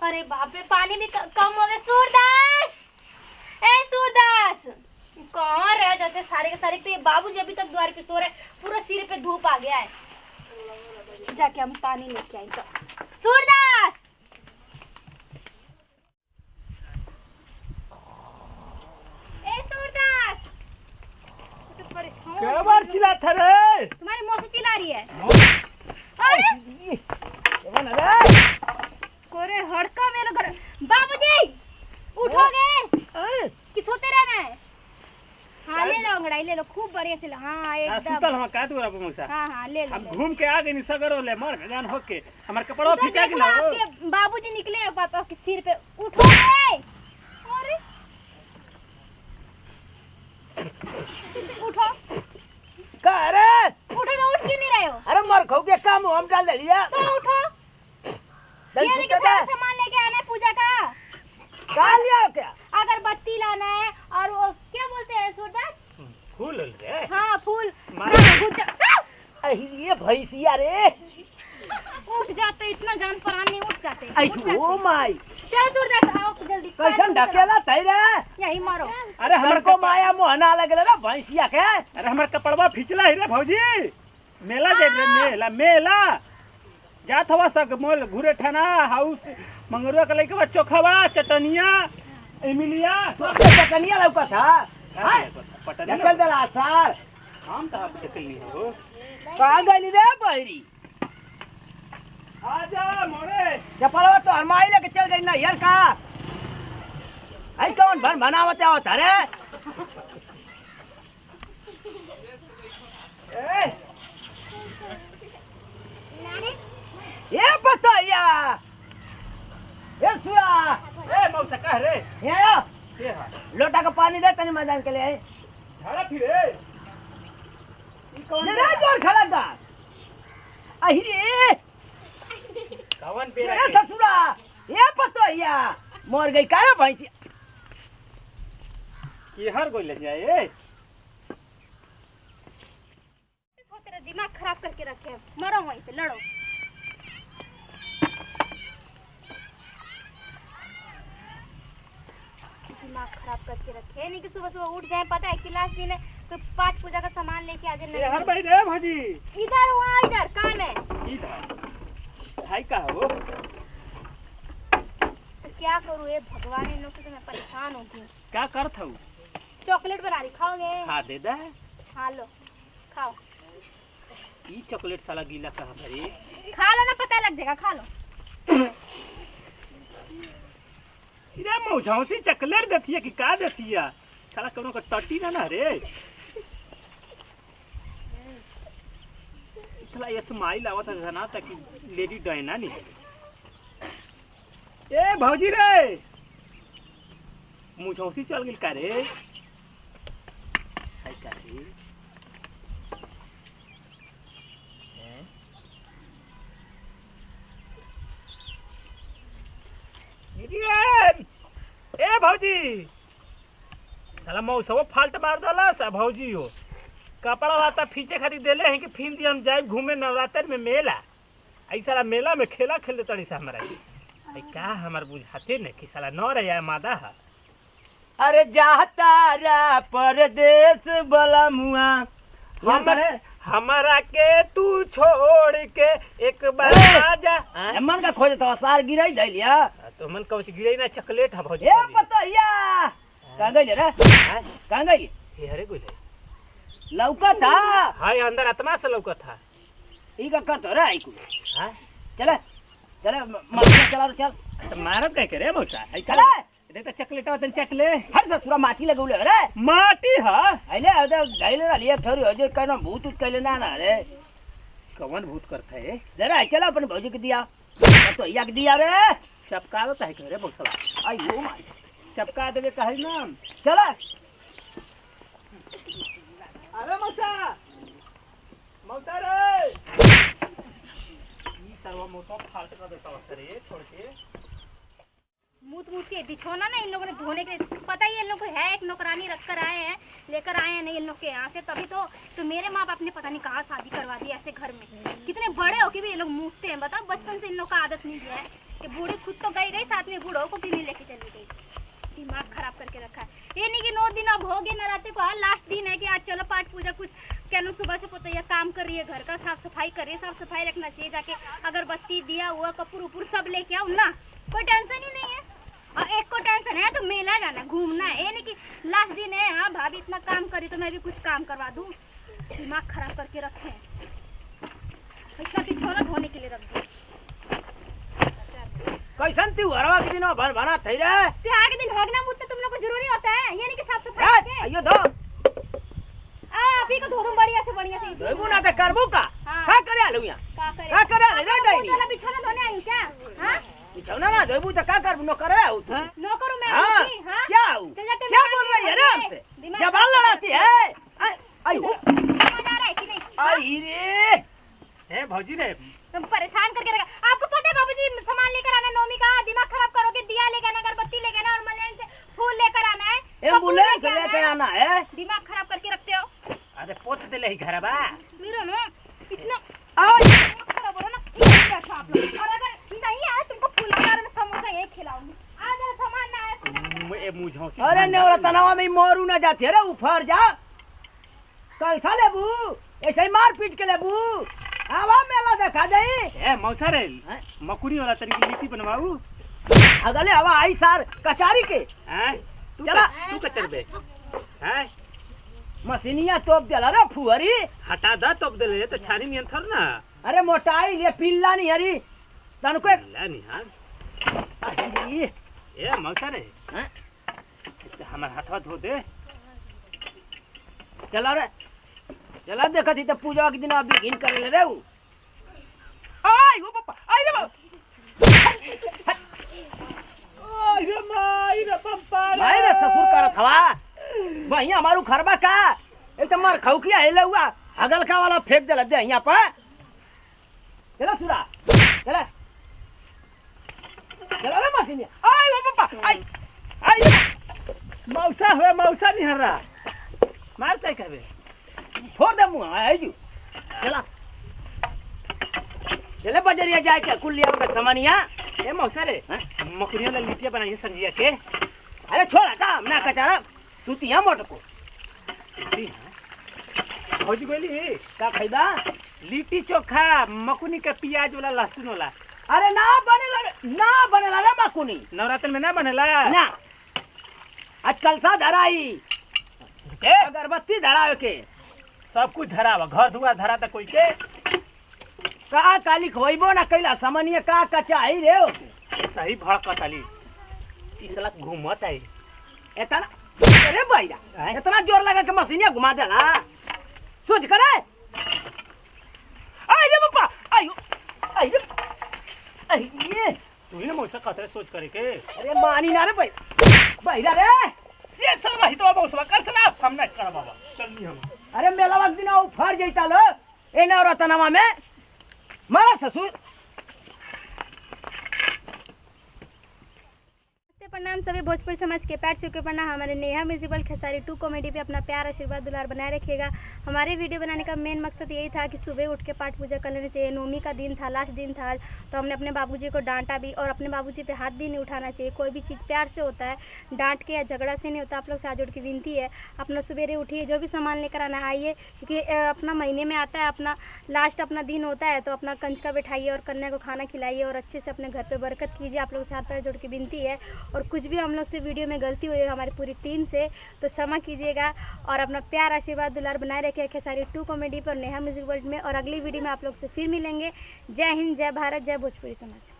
अरे बाप रे, पानी भी कम हो गया। सूरदास, ए सूरदास, कहाँ रह जाते सारे के सारे। तो ये बाबूजी अभी तक द्वार पे सो रहे, पूरा सिर पे धूप आ गया है। जाके हम पानी लेके आए। तो सूरदास, ए सूरदास, तो परेशान क्या बार चिल्ला था रे? तुम्हारी मौसी चिल्ला रही है। अरे कोरे हड़का मेरे घर। बाबूजी उठोगे कि सोते रहना है? हाँ ले लो अंगड़ाई, ले लो खूब बढ़िया से लो। हाँ एकदम सुतल हम का दूरा पे मौसा। हाँ ले लो। हम घूम के आ गए नि सगरो ले मर जान होके हमर कपड़ा खींचा के ना। आपके बाबूजी निकले हैं पापा के सिर पे। उठोगे? अरे उठो। का रे? उठो तो उठ क्यों नहीं रहे हो? अरे मर खो के काम हम डाल लिया। तो उठो। ये देखिए सारा सामान लेके आना है पूजा का। का लिया क्या? अगरबत्ती लाना है और वो क्या बोलते हैं सूरदास? फूल रे। हाँ फूल। ये भैंसिया रे उठ जाते, इतना जान परान नहीं उठ जाते। ओ माई, चलो सूरदास आओ जल्दी। कैसन ढकेला तई रे? यही मारो। अरे हमर को माया मोहना लगल रे भैंसिया के। अरे हमर कपड़वा फिचला है रे भौजी। मेला जे मेला मेला जात हवा सब मोल घुरे ठाना हाउस मंगरुआ के लइका चोखवा चटनिया इमिलिया चटनिया लौका था। पटनिया ढकेल दला सर हम त आप ढकेलनी हो। कहां गइली रे बहरी? आजा मोरे चपलवा तो हरमाई लेके चल गई ना यार का। आई कौन बन बनावत आवत रे? ए ये बताइया ये सुरा ए मौसा कह रे ये आ, के है लोटा का पानी दे तनी मैदान के लिए। झाड़ा फिरे ई कौन ये रे जोर खड़ा दा अहि रे कवन पे ये ससुरा ये बताइया मर गई का रे भैंसी? की हर गोल ले जाए तेरा दिमाग खराब करके रखे। मरो वहीं पे, लड़ो। दिमाग खराब करके रखे नहीं कि सुबह सुबह उठ जाए। पता है कि लास्ट दिन है, कोई पाठ पूजा का सामान लेके आ जाए। ये हर भाई रे भौजी इधर वहाँ इधर काम है। इधर भाई का हो तो क्या करूँ ये भगवान, इन लोग से तो मैं परेशान होती हूँ। क्या करत हूँ? चॉकलेट बना रही, खाओगे? हाँ दे दे। हाँ लो खाओ। ई चॉकलेट साला गीला कहाँ भरी? खा लो ना, पता लग जाएगा, खा लो। इरे मौझौसी चॉकलेट देती है कि का देती है? साला कोनो का टट्टी ना रे। साला ये स्माइल आवत है ना तक लेडी डायना नहीं। ए भौजी रे मुझौसी चल गेल का रे? हाय का रे? ए भौजी साला मौसो फाल्ट मार दला सा भौजी हो। कपड़ा वाता फीचे खातिर देले हैं कि फिर दी हम जाए घूमे नवरात्र में मेला। आई साला मेला में खेला खेलते तड़ी से हमरा आई का हमार बुझाते न कि साला न रहा मादा है। अरे जाता रा परदेश बला मुआ हमारा के तू छोड़ के एक बार आजा। मन का खोज तो सार गिराई दे लिया तो मन कौच गिरे ना चॉकलेट है भौजी। ए पतैया कहां गई रे? कहां गई? ये हरे गोले लौका था। हाय अंदर आत्मा से लौका था। ई का कर तो रे आई को। हां चले चले मार चला चल। तो मारत काय करे मौसा? आई चले देख तो चॉकलेट तन चटले हर ससुरा माटी लगौले रे। माटी है आइले अदे गाइले लिए थोड़ी हो जे कहना भूत उत कहले ना ना रे। कवन भूत करता है? जरा चला अपन भौजी के दिया तो या के दिया रे। चपका तो है करे मौसा। आई ओ माय चपका देवे कहे ना चला। अरे मौसा मौसा रे ई सर्व मौसा फाल्ट कर देता रे छोड़ के। मूत मूत के बिछौना ना इन लोगों ने धोने के लिए, पता ही इन लोगों को है। एक नौकरानी रख कर आए हैं, लेकर आए हैं नहीं इन लोग के यहाँ से। तभी तो मेरे माँ बाप ने पता नहीं कहाँ शादी करवा दी ऐसे घर में। कितने बड़े हो के भी ये लोग मूतते हैं। बताओ बचपन से इन लोग का आदत नहीं दिया है। कि बूढ़ी खुद तो गई गई, साथ में बूढ़ों को भी नहीं लेके चली गई। दिमाग खराब करके रखा है। ये नहीं कि 9 दिन अब हो गए नराते को, हाँ लास्ट दिन है कि आज चलो पाठ पूजा कुछ कहना, सुबह से पोतैया काम कर रही है, घर का साफ सफाई कर रही है, साफ सफाई रखना चाहिए, जाके अगरबत्ती दिया हुआ कपूर उपूर सब लेके आओ ना, कोई टेंशन ही नहीं है। और एक को टेंशन है तो मेला जाना घूमना है, ये नहीं कि लास्ट दिन है हाँ भाभी इतना काम करी तो मैं भी कुछ काम करवा दूँ। दिमाग खराब करके रखे हैं, इतना बिछौना धोने के लिए रख दिया। कैसन तू हरवा के दिन भर बना थई रे? त्योहार के दिन भगना मुझसे तुम लोग को जरूरी होता है, ये नहीं कि साफ सफाई के आइयो धो आप ही को धो दूं बढ़िया से इसी। धोबू ना त करबू का? हाँ। का करे आलू यहाँ? का करे आलू रे डाइनी? चला बिछौना धोने आई हूं क्या? हां बिछौना ना धोबू त का करबू? नो करे आऊ तू? नो करूं मैं हाँ, उसी, हाँ क्या आऊ? क्या बोल रही है रे हमसे? जबान लड़ाती है? आई हो समझ आ रहा है कि नहीं? आई रे ए भौजी रे, तुम परेशान करके रखा। आपको पता है बाबूजी सामान लेकर आना नौमी का, दिमाग खराब करोगे, दिया लेकर आना, अगरबत्ती लेकर आना और मलयन से फूल लेकर आना है, एम्बुलेंस लेके आना है। दिमाग खराब करके रखते हो। अरे पोत देले ही घर बा। मेरा ना इतना आई खराब हो रहा ना, बैठो आप लोग। और अगर नहीं आए तुमको फूल और मैं समोसा ये खिलाऊंगी। आ जा, सामान ना आए। ए मुझौसी। अरे नेवरतनवा में मोरू ना जाती रे, ऊपर जा। कल सा लेबू ऐसे ही मार पीट के लेबू। आवा मेला देखा जाई। ए मौसा रे, मकुनी वाला तरीके लिट्टी बनवाऊ। अगले हवा आई सार कचारी के। हैं? चला। तू कचर बे। हैं? मशीनिया तोप देला रे फुहरी। हटा दा तब देले तो छानी नियन थर ना। अरे मोटाई ले पिल्ला नहीं हरी तनको एक ला नहीं हां। अरे ए मौसा रे, हैं? हमार हाथवा धो दे। चला रे चला देखा थी तो पूजा के दिन अभी घिन कर ले रे उ। आई वो पापा आई रे बाबा। ओए रे माई रे पप्पा। भाई रे ससुर करत हवा वही हमारू खरबा का एक तो मार खौकिया हेले हुआ हगल का वाला फेंक देला दे यहां पर। चला सुरा चला चला रे मशीन आई वो पापा आई आई मौसा हुए मौसा नहीं हर्रा। मारते कहबे। फोड़ दे मुंह आई जू। चला चले बजरिया जाए के कुलिया के समनिया। ए मौसा रे, मकुनिया वाला लिट्टिया बनाइए संजिया के। अरे छोड़ हटा ना कचारा तू तिया मोट को भौजी गोली का खैदा। लिट्टी चोखा मकुनी का प्याज वाला लहसुन वाला। अरे ना बनेला रे मकुनी नवरात्र में ना बनेला ना। आज कलसा धराई के अगरबत्ती धरावे के सब कुछ धरावा, घर दुआर धरा था कोई के। का काली खोइबो ना कैला समनिया का कचाई रे सही भड़कताली इस लाख घूमत आई। एतना अरे भैया इतना जोर लगा के मशीनिया घुमा देला सोच करे। आई रे बापा आयो आई रे आई ये तू ही ना मौसा कहते सोच करे के। अरे मानी ना रे भाई भैया रे ये सब वही तो मौसा कर सना हम ना कर बाबा चलनी हम। अरे मेला वक्त दिन फर जैता लो ए नवरतनवा में मारा ससुर। प्रणाम सभी भोजपुरी समाज के पैर छू के प्रणाम। हमारे नेहा म्यूजिकल खेसारी 2 कॉमेडी पे अपना प्यार आशीर्वाद दुलार बनाए रखिएगा। हमारे वीडियो बनाने का मेन मकसद यही था कि सुबह उठ के पाठ पूजा कर लेना चाहिए। नौमी का दिन था, लास्ट दिन था, तो हमने अपने बाबूजी को डांटा भी और अपने बाबूजी पे हाथ भी नहीं उठाना चाहिए। कोई भी चीज़ प्यार से होता है, डांट के या झगड़ा से नहीं होता। आप लोग से हाथ जोड़ की विनती है, अपना सवेरे उठिए, जो भी सामान लेकर आना आइए, क्योंकि अपना महीने में आता है, अपना लास्ट अपना दिन होता है, तो अपना कंजका बैठाइए और कन्या को खाना खिलाइए और अच्छे से अपने घर पर बरकत कीजिए। आप लोग से हाथ पैर जोड़ की विनती है। और कुछ भी हम लोग से वीडियो में गलती हुई है हमारी पूरी टीम से तो क्षमा कीजिएगा और अपना प्यार आशीर्वाद दुलार बनाए रखिए खेसारी 2 कॉमेडी पर नेहा म्यूजिक वर्ल्ड में। और अगली वीडियो में आप लोग से फिर मिलेंगे। जय हिंद, जय भारत, जय भोजपुरी समाज।